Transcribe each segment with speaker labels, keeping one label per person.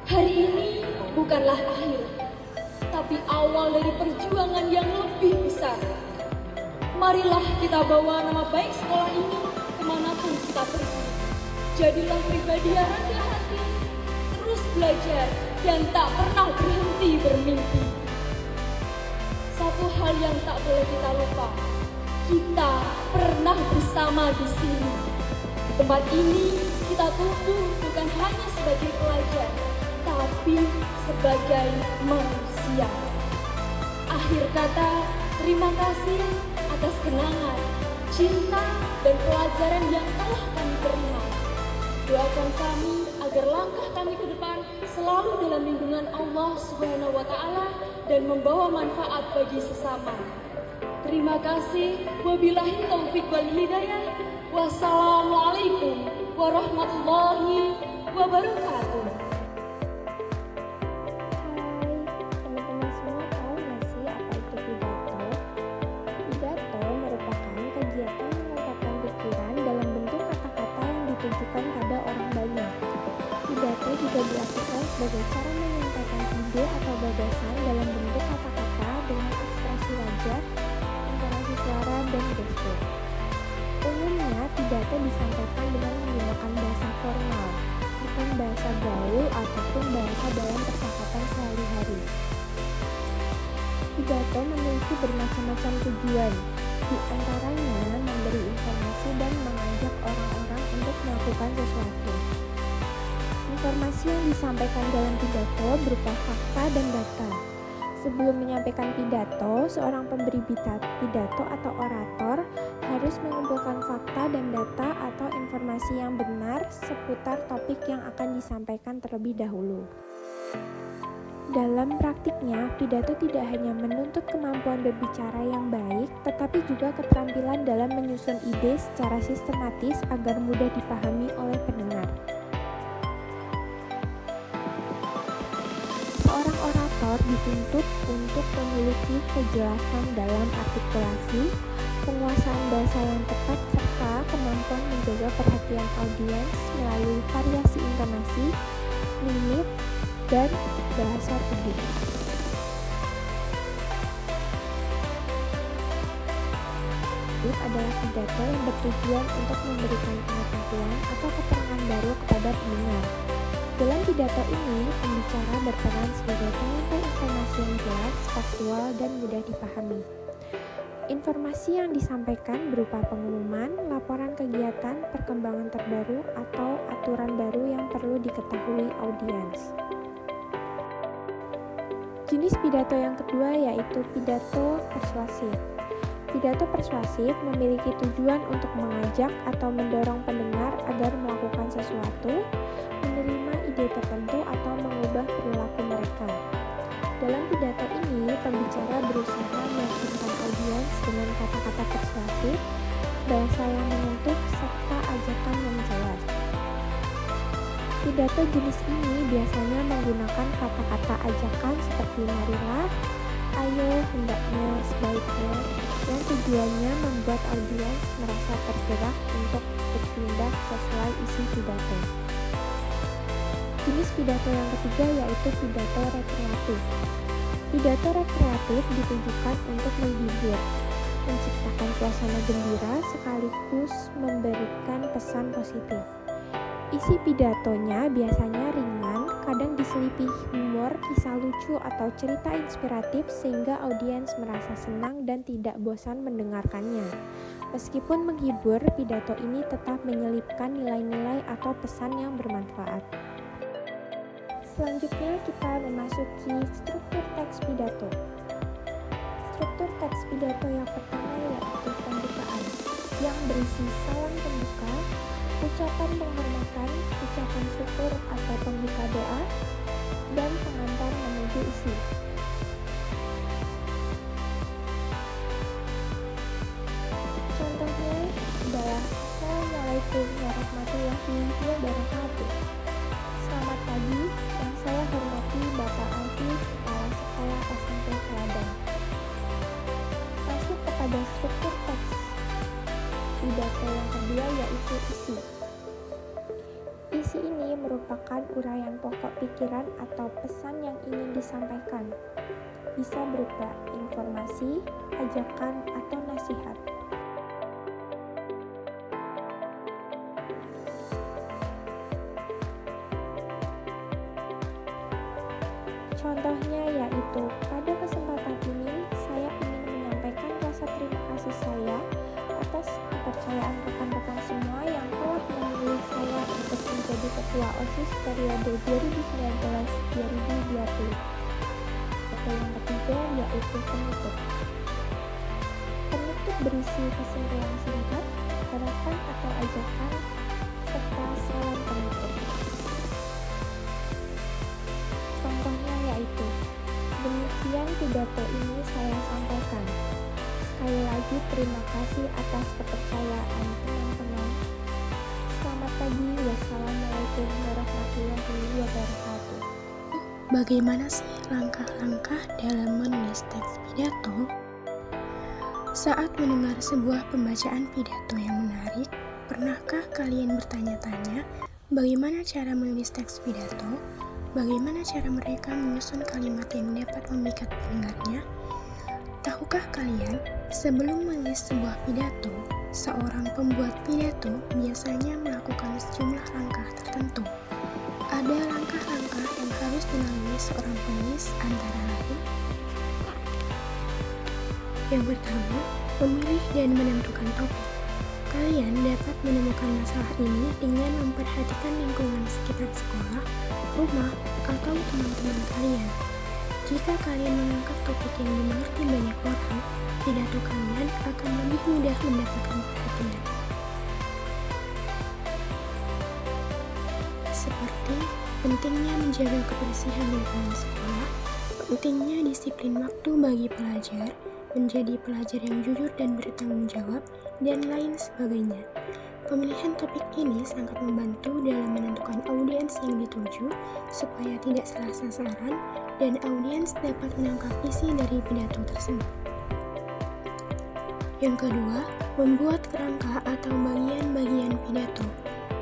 Speaker 1: Hari ini bukanlah akhir, tapi awal dari perjuangan yang lebih besar. Marilah kita bawa nama baik sekolah ini kemanapun kita pergi. Jadilah pribadi yang rendah hati, terus belajar, dan tak pernah berhenti bermimpi. Satu hal yang tak boleh kita lupa, kita pernah bersama di sini. Di tempat ini kita tumbuh bukan hanya sebagai pelajar, tapi sebagai manusia. Akhir kata, terima kasih atas kenangan, cinta, dan pelajaran yang telah kami terima. Doakan kami agar langkah kami ke depan selalu dalam lindungan Allah Subhanahu wa Ta'ala dan membawa manfaat bagi sesama. Terima kasih. Wabillahi taufiq wal hidayah. Wassalamualaikum warahmatullahi wabarakatuh.
Speaker 2: Teman-teman semua tahu nggak sih apa itu pidato? Pidato merupakan kegiatan mengungkapkan pikiran dalam bentuk kata-kata yang ditujukan pada orang banyak. Pidato juga diartikan sebagai cara menyampaikan ide atau gagasan dalam bentuk kata-kata dengan ekspresi wajah, intonasi suara, dan gestur. Umumnya, pidato disampaikan dengan menggunakan bahasa formal, bukan bahasa gaul ataupun bahasa dalam percakapan sehari-hari. Pidato memiliki bermacam-macam tujuan, di antaranya memberi informasi dan mengajak orang-orang untuk melakukan sesuatu. Informasi yang disampaikan dalam pidato berupa fakta dan data. Sebelum menyampaikan pidato, seorang pemberi pidato atau orator harus mengumpulkan fakta dan data atau informasi yang benar seputar topik yang akan disampaikan terlebih dahulu. Dalam praktiknya, pidato tidak hanya menuntut kemampuan berbicara yang baik, tetapi juga keterampilan dalam menyusun ide secara sistematis agar mudah dipahami oleh pendengar. Seorang orator dituntut untuk memiliki kejelasan dalam artikulasi, penguasaan bahasa yang tepat, serta kemampuan menjaga perhatian audiens melalui variasi intonasi, mimik, dan bahasa tubuh. Itu adalah pidato yang bertujuan untuk memberikan pengetahuan atau keterangan baru kepada pendengar. Dalam pidato ini, pembicara berperan sebagai penyampai informasi yang jelas, faktual, dan mudah dipahami. Informasi yang disampaikan berupa pengumuman, laporan kegiatan, perkembangan terbaru, atau aturan baru yang perlu diketahui audiens. Jenis pidato yang kedua yaitu pidato persuasif. Pidato persuasif memiliki tujuan untuk mengajak atau mendorong pendengar agar melakukan sesuatu, menerima ide tertentu, atau mengubah perilaku mereka. Dalam pidato ini, pembicara berusaha meyakinkan audiens dengan kata-kata persuasif, bahasa yang menyentuh, serta ajakan yang jelas. Pidato jenis ini biasanya menggunakan kata-kata ajakan seperti marilah, ayo, hendaknya, sebaiknya, yang tujuannya membuat audiens merasa tergerak untuk bertindak sesuai isi pidato. Jenis pidato yang ketiga yaitu pidato rekreatif. Pidato rekreatif ditujukan untuk menghibur, menciptakan suasana gembira sekaligus memberikan pesan positif. Isi pidatonya biasanya ringan, kadang diselipi humor, kisah lucu, atau cerita inspiratif sehingga audiens merasa senang dan tidak bosan mendengarkannya. Meskipun menghibur, pidato ini tetap menyelipkan nilai-nilai atau pesan yang bermanfaat. Selanjutnya kita memasuki struktur teks pidato. Struktur teks pidato yang pertama yaitu pembukaan, yang berisi salam pembuka, ucapan penghormatan, ucapan syukur atau pembuka doa, dan pengantar menuju isi. Contohnya adalah Assalamualaikum warahmatullahi wabarakatuh. Selamat pagi, yang saya hormati Bapak Alfi, Kepala Sekolah SMP Teladan. Masuk kepada struktur teks pidato yang kedua yaitu isi. Sesi ini merupakan uraian pokok pikiran atau pesan yang ingin disampaikan. Bisa berupa informasi, ajakan, atau nasihat. Contohnya yaitu, pada kesempatan ini saya ingin menyampaikan rasa terima kasih saya atas kepercayaan rekan-rekan semua yang telah memilih saya untuk menjadi ketua OSIS periode 2019-2020. Atau yang ketiga yaitu penutup. Penutup berisi kesimpulan singkat, harapan atau ajakan, serta salam penutup. Contohnya yaitu, demikian pidato ini saya sampaikan. Sekali lagi terima kasih atas kepercayaan teman-teman. Selamat pagi, wassalamualaikum warahmatullahi wabarakatuh.
Speaker 3: Bagaimana sih langkah-langkah dalam menulis teks pidato? Saat mendengar sebuah pembacaan pidato yang menarik, pernahkah kalian bertanya-tanya bagaimana cara menulis teks pidato? Bagaimana cara mereka menyusun kalimat yang dapat memikat pendengarnya? Tahukah kalian, sebelum menulis sebuah pidato, seorang pembuat pidato biasanya melakukan sejumlah langkah tertentu. Ada langkah-langkah yang harus dilalui seorang penulis antara lain. Yang pertama, memilih dan menentukan topik. Kalian dapat menemukan masalah ini dengan memperhatikan lingkungan sekitar sekolah, rumah, atau teman-teman kalian. Jika kalian mengangkat topik yang dimengerti banyak orang, pidato kalian akan lebih mudah mendapatkan perhatian. Seperti pentingnya menjaga kebersihan lingkungan sekolah, pentingnya disiplin waktu bagi pelajar, menjadi pelajar yang jujur dan bertanggung jawab, dan lain sebagainya. Pemilihan topik ini sangat membantu dalam menentukan audiens yang dituju supaya tidak salah sasaran dan audiens dapat menangkap isi dari pidato tersebut. Yang kedua, membuat kerangka atau bagian-bagian pidato.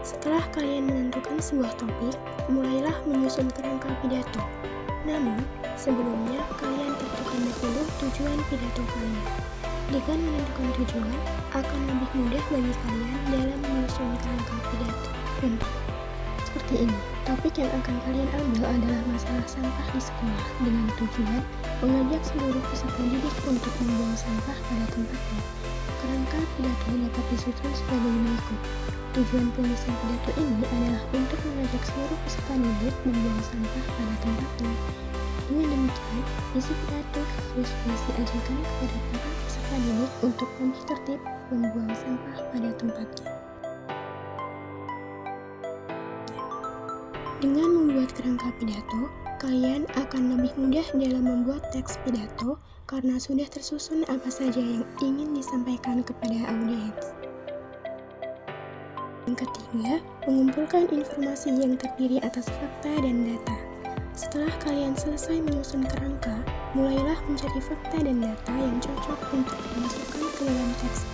Speaker 3: Setelah kalian menentukan sebuah topik, mulailah menyusun kerangka pidato. Namun, sebelumnya kalian tentukan dahulu tujuan pidato kalian. Dengan menentukan tujuan, akan lebih mudah bagi kalian dalam menyusun kerangka pidato. Contoh, seperti ini. Topik yang akan kalian ambil adalah masalah sampah di sekolah dengan tujuan mengajak seluruh peserta didik untuk membuang sampah pada tempatnya. Kerangka pidato dapat disusun sebagai berikut. Tujuan penulisan pidato ini adalah untuk mengajak seluruh peserta didik membuang sampah pada tempatnya. Dengan demikian, isi pidato harus berisi ajakan kepada para peserta didik untuk lebih tertib membuang sampah pada tempatnya. Dengan membuat kerangka pidato, kalian akan lebih mudah dalam membuat teks pidato karena sudah tersusun apa saja yang ingin disampaikan kepada audiens. Yang ketiga, mengumpulkan informasi yang terdiri atas fakta dan data. Setelah kalian selesai menyusun kerangka, mulailah mencari fakta dan data yang cocok untuk dimasukkan ke dalam teks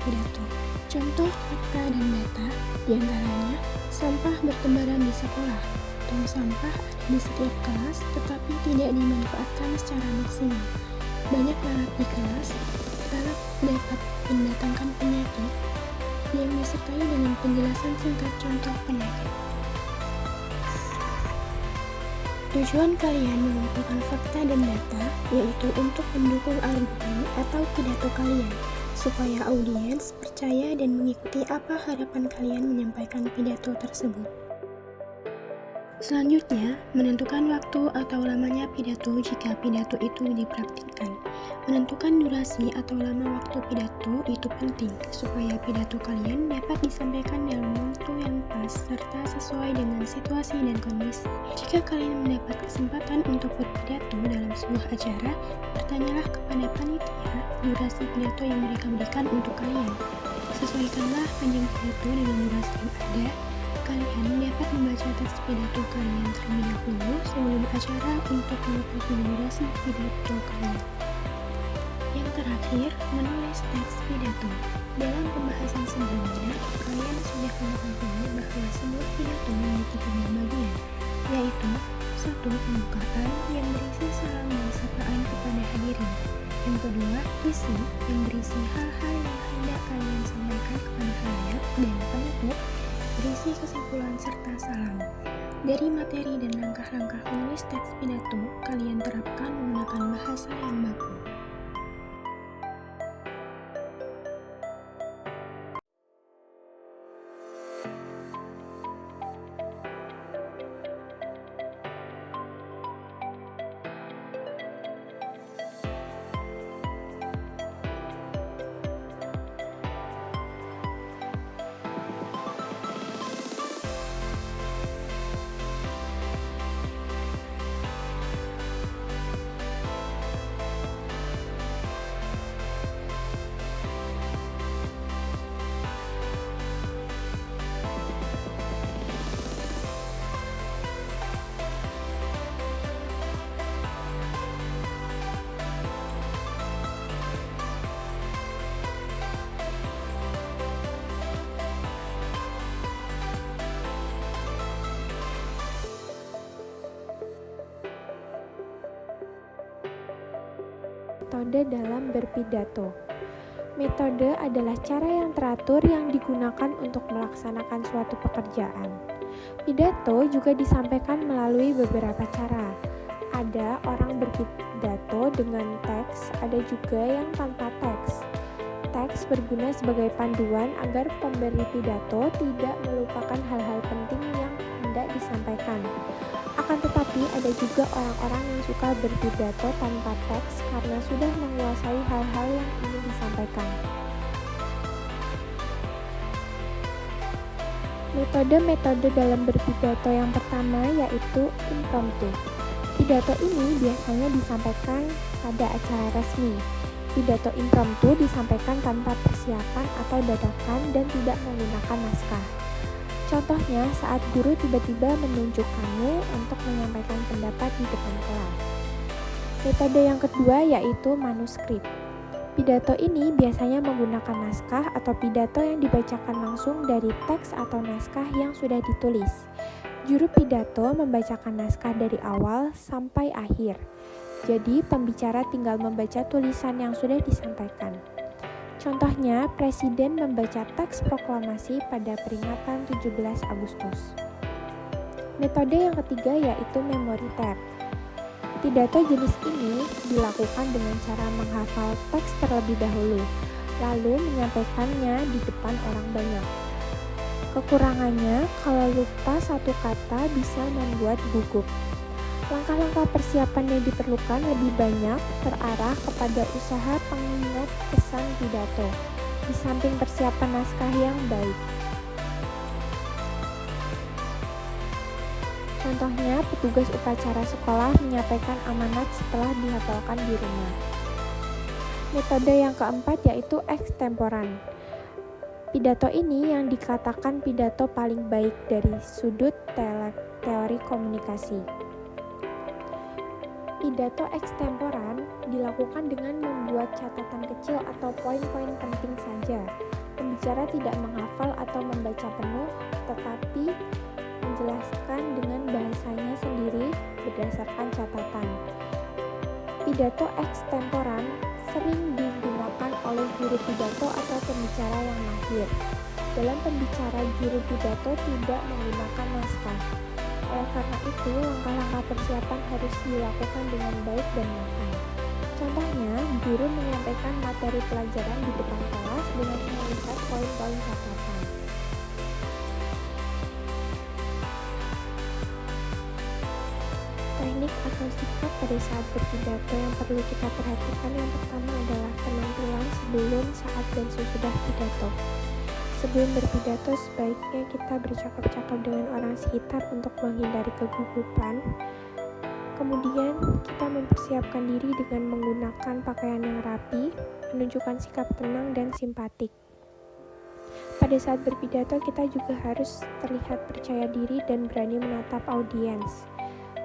Speaker 3: pidato. Contoh fakta dan data diantaranya, sampah bertebaran di sekolah. Tong sampah ada di setiap kelas tetapi tidak dimanfaatkan secara maksimal. Banyak lalat di kelas, lalat dapat mendatangkan penyakit, yang disertai dengan penjelasan singkat contoh penyakit. Tujuan kalian mengumpulkan fakta dan data yaitu untuk mendukung argumen atau pidato kalian, supaya audiens percaya dan mengikuti apa harapan kalian menyampaikan pidato tersebut. Selanjutnya, menentukan waktu atau lamanya pidato jika pidato itu dipraktikkan. Menentukan durasi atau lama waktu pidato itu penting, supaya pidato kalian dapat disampaikan dalam waktu yang pas serta sesuai dengan situasi dan kondisi. Jika kalian mendapat kesempatan untuk berpidato dalam sebuah acara, bertanyalah kepada panitia durasi pidato yang mereka berikan untuk kalian. Sesuaikanlah panjang pidato dengan durasi yang ada. Kalian dapat membaca teks pidato kalian terlebih dahulu sebelum acara untuk mengetahui durasi pidato kalian. Yang terakhir, menulis teks pidato. Dalam pembahasan sebelumnya, kalian sudah mengetahui ke 3 bagian, yaitu 1. Pembukaan yang berisi salam dan sapaan kepada hadirin. Yang kedua, isi yang berisi hal-hal yang hendak kalian sampaikan kepada halayak, dan penutup berisi kesimpulan serta salam. Dari materi dan langkah-langkah menulis teks pidato, kalian terapkan menggunakan bahasa yang baku.
Speaker 2: Metode dalam berpidato. Metode adalah cara yang teratur yang digunakan untuk melaksanakan suatu pekerjaan. Pidato juga disampaikan melalui beberapa cara. Ada orang berpidato dengan teks, ada juga yang tanpa teks. Teks berguna sebagai panduan agar pemberi pidato tidak melupakan hal-hal penting yang hendak disampaikan. Akan tetapi ada juga orang-orang yang suka berpidato tanpa teks karena sudah menguasai hal-hal yang ingin disampaikan. Metode-metode dalam berpidato yang pertama yaitu impromptu. Pidato ini biasanya disampaikan pada acara resmi. Pidato impromptu disampaikan tanpa persiapan atau dadakan dan tidak menggunakan naskah. Contohnya saat guru tiba-tiba menunjuk kamu untuk menyampaikan pendapat di depan kelas. Metode yang kedua yaitu manuskrip. Pidato ini biasanya menggunakan naskah atau pidato yang dibacakan langsung dari teks atau naskah yang sudah ditulis. Juru pidato membacakan naskah dari awal sampai akhir. Jadi pembicara tinggal membaca tulisan yang sudah disampaikan. Contohnya, Presiden membaca teks proklamasi pada peringatan 17 Agustus. Metode yang ketiga yaitu memoriter. Pidato jenis ini dilakukan dengan cara menghafal teks terlebih dahulu, lalu menyampaikannya di depan orang banyak. Kekurangannya, kalau lupa satu kata bisa membuat gugup. Langkah-langkah persiapan yang diperlukan lebih banyak terarah kepada usaha pengingat pesan pidato, di samping persiapan naskah yang baik. Contohnya, petugas upacara sekolah menyampaikan amanat setelah dihafalkan di rumah. Metode yang keempat yaitu ekstemporan. Pidato ini yang dikatakan pidato paling baik dari sudut teori komunikasi. Pidato ekstemporan dilakukan dengan membuat catatan kecil atau poin-poin penting saja. Pembicara tidak menghafal atau membaca penuh, tetapi menjelaskan dengan bahasanya sendiri berdasarkan catatan. Pidato ekstemporan sering digunakan oleh juru pidato atau pembicara yang mahir. Dalam pembicara, juru pidato tidak menggunakan naskah. Oleh karena itu, langkah-langkah persiapan harus dilakukan dengan baik dan matang. Contohnya, guru menyampaikan materi pelajaran di depan kelas dengan melihat poin-poin catatan. Teknik atau sikap pada saat berpidato yang perlu kita perhatikan yang pertama adalah penampilan sebelum, saat, dan sesudah pidato. Sebelum berpidato, sebaiknya kita bercakap-cakap dengan orang sekitar untuk menghindari kegugupan. Kemudian, kita mempersiapkan diri dengan menggunakan pakaian yang rapi, menunjukkan sikap tenang dan simpatik. Pada saat berpidato, kita juga harus terlihat percaya diri dan berani menatap audiens.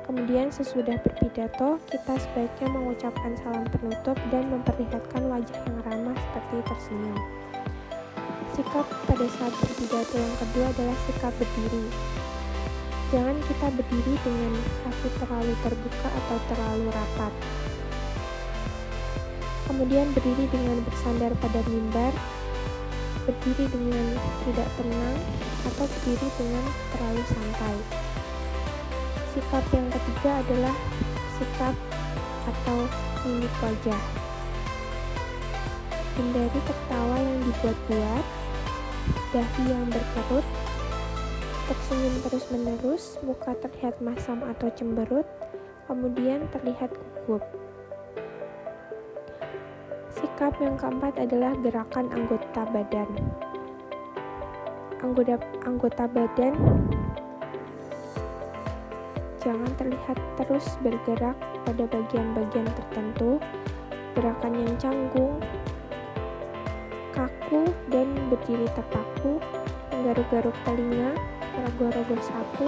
Speaker 2: Kemudian, sesudah berpidato, kita sebaiknya mengucapkan salam penutup dan memperlihatkan wajah yang ramah seperti tersenyum. Sikap pada saat berpidato yang kedua adalah sikap berdiri. Jangan kita berdiri dengan kaki terlalu terbuka atau terlalu rapat. Kemudian berdiri dengan bersandar pada mimbar, berdiri dengan tidak tenang, atau berdiri dengan terlalu santai. Sikap yang ketiga adalah sikap atau mimik wajah. Hindari tertawa yang dibuat-buat, dahi yang berkerut, tersenyum terus-menerus, muka terlihat masam atau cemberut, kemudian terlihat gugup. Sikap yang keempat adalah gerakan anggota badan. Anggota badan jangan terlihat terus bergerak pada bagian-bagian tertentu, gerakan yang canggung, kaku dan berdiri terpaku, menggaruk-garuk telinga, merogoh-rogoh sapu,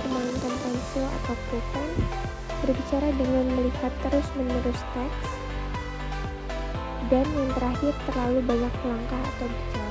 Speaker 2: memainkan pensil atau pulpen, berbicara dengan melihat terus-menerus teks, dan yang terakhir terlalu banyak melangkah atau berjalan.